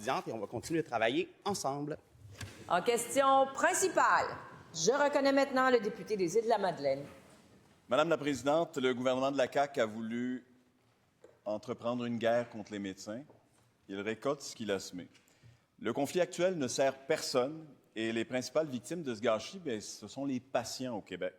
Présidente, et on va continuer de travailler ensemble. En question principale, je reconnais maintenant le député des Îles-de-la-Madeleine. Madame la Présidente, le gouvernement de la CAQ a voulu entreprendre une guerre contre les médecins. Il récolte ce qu'il a semé. Le conflit actuel ne sert personne et les principales victimes de ce gâchis, ce sont les patients au Québec.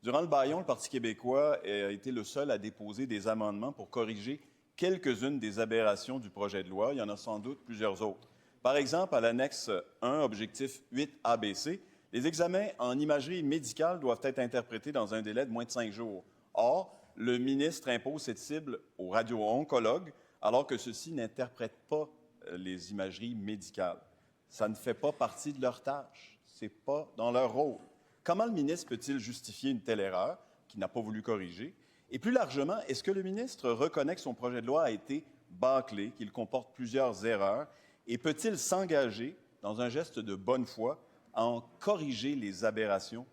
Durant le bâillon, le Parti québécois a été le seul à déposer des amendements pour corriger quelques-unes des aberrations du projet de loi. Il y en a sans doute plusieurs autres. Par exemple, à l'annexe 1, objectif 8 ABC, les examens en imagerie médicale doivent être interprétés dans un délai de moins de 5 jours. Or, le ministre impose cette cible aux radio-oncologues, alors que ceux-ci n'interprètent pas les imageries médicales. Ça ne fait pas partie de leur tâche. Ce n'est pas dans leur rôle. Comment le ministre peut-il justifier une telle erreur qu'il n'a pas voulu corriger? Et plus largement, est-ce que le ministre reconnaît que son projet de loi a été bâclé, qu'il comporte plusieurs erreurs, et peut-il s'engager, dans un geste de bonne foi, à en corriger les aberrations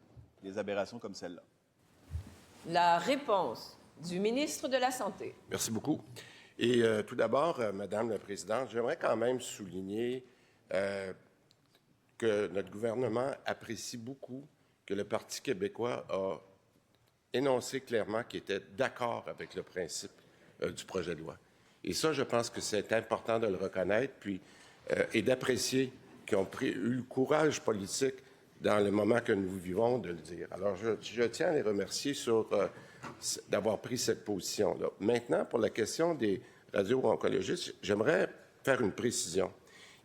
comme celle-là? La réponse du ministre de la Santé. Merci beaucoup. Et tout d'abord, Madame la Présidente, j'aimerais quand même souligner que notre gouvernement apprécie beaucoup que le Parti québécois a énoncé clairement qu'il était d'accord avec le principe du projet de loi. Et ça, je pense que c'est important de le reconnaître et d'apprécier qu'ils ont eu le courage politique dans le moment que nous vivons de le dire. Alors, je tiens à les remercier d'avoir pris cette position-là. Maintenant, pour la question des radio-oncologistes, j'aimerais faire une précision.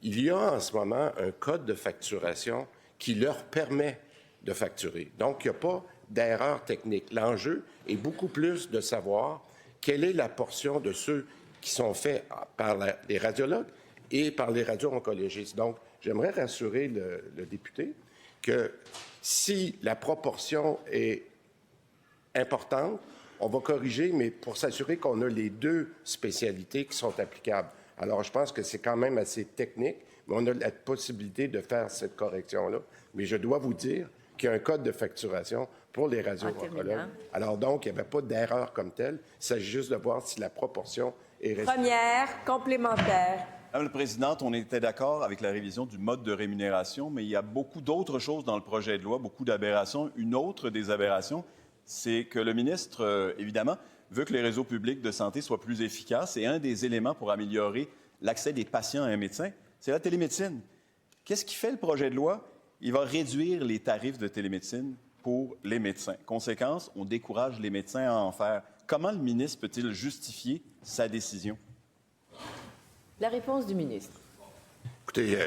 Il y a en ce moment un code de facturation qui leur permet de facturer. Donc, il n'y a pas d'erreur technique. L'enjeu est beaucoup plus de savoir quelle est la portion de ceux qui sont faits par les radiologues et par les radio-oncologistes. Donc, j'aimerais rassurer le député que si la proportion est importante, on va corriger, mais pour s'assurer qu'on a les deux spécialités qui sont applicables. Alors, je pense que c'est quand même assez technique, mais on a la possibilité de faire cette correction-là. Mais je dois vous dire qu'il y a un code de facturation pour les radio-oncologues. Alors donc, il n'y avait pas d'erreur comme telle. Il s'agit juste de voir si la proportion est respectée. Première, complémentaire. Madame la Présidente, on était d'accord avec la révision du mode de rémunération, mais il y a beaucoup d'autres choses dans le projet de loi, beaucoup d'aberrations. Une autre des aberrations, c'est que le ministre, évidemment, veut que les réseaux publics de santé soient plus efficaces. Et un des éléments pour améliorer l'accès des patients à un médecin, c'est la télémédecine. Qu'est-ce qui fait le projet de loi? Il va réduire les tarifs de télémédecine pour les médecins. Conséquence, on décourage les médecins à en faire. Comment le ministre peut-il justifier sa décision? La réponse du ministre. Écoutez,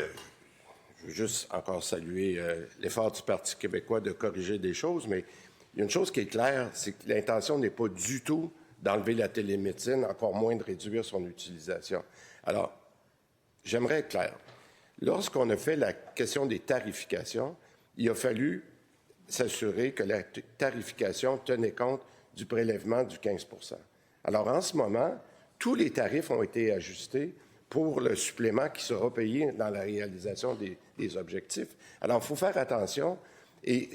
je veux juste encore saluer l'effort du Parti québécois de corriger des choses, mais il y a une chose qui est claire, c'est que l'intention n'est pas du tout d'enlever la télémédecine, encore moins de réduire son utilisation. Alors, j'aimerais être clair. Lorsqu'on a fait la question des tarifications, il a fallu s'assurer que la tarification tenait compte du prélèvement du 15 %. Alors, en ce moment, tous les tarifs ont été ajustés pour le supplément qui sera payé dans la réalisation des objectifs. Alors, il faut faire attention. Et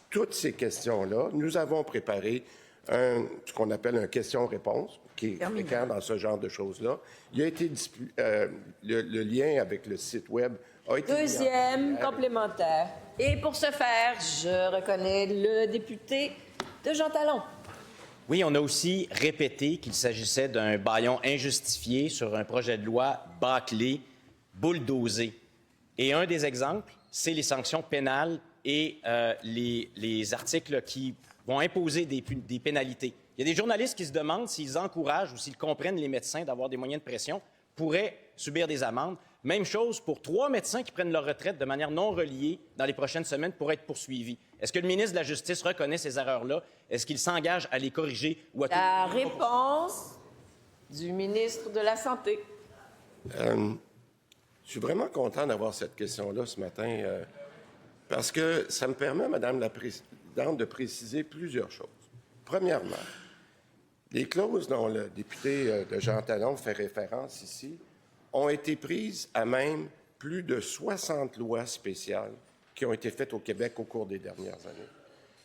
toutes ces questions-là, nous avons préparé ce qu'on appelle un question-réponse, qui est fréquent dans ce genre de choses-là. Il a été le lien avec le site Web a été... Deuxième complémentaire. Et pour ce faire, je reconnais le député de Jean Talon. Oui, on a aussi répété qu'il s'agissait d'un bâillon injustifié sur un projet de loi bâclé, bulldozé. Et un des exemples, c'est les sanctions pénales et les articles qui vont imposer des pénalités. Il y a des journalistes qui se demandent s'ils encouragent ou s'ils comprennent les médecins d'avoir des moyens de pression, pourraient subir des amendes. Même chose pour 3 médecins qui prennent leur retraite de manière non reliée dans les prochaines semaines pour être poursuivis. Est-ce que le ministre de la Justice reconnaît ces erreurs-là? Est-ce qu'il s'engage à les corriger ou à... La réponse du ministre de la Santé. Je suis vraiment content d'avoir cette question-là ce matin parce que ça me permet, Madame la Présidente, de préciser plusieurs choses. Premièrement, les clauses dont le député de Jean Talon fait référence ici ont été prises à même plus de 60 lois spéciales qui ont été faites au Québec au cours des dernières années.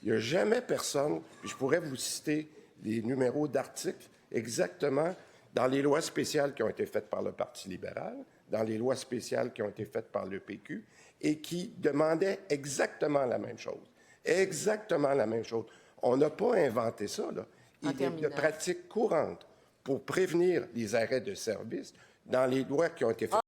Il n'y a jamais personne, je pourrais vous citer les numéros d'articles exactement dans les lois spéciales qui ont été faites par le Parti libéral, dans les lois spéciales qui ont été faites par le PQ et qui demandaient exactement la même chose. Exactement la même chose. On n'a pas inventé ça, là. Il est de pratique courante pour prévenir les arrêts de service dans les lois qui ont été faites.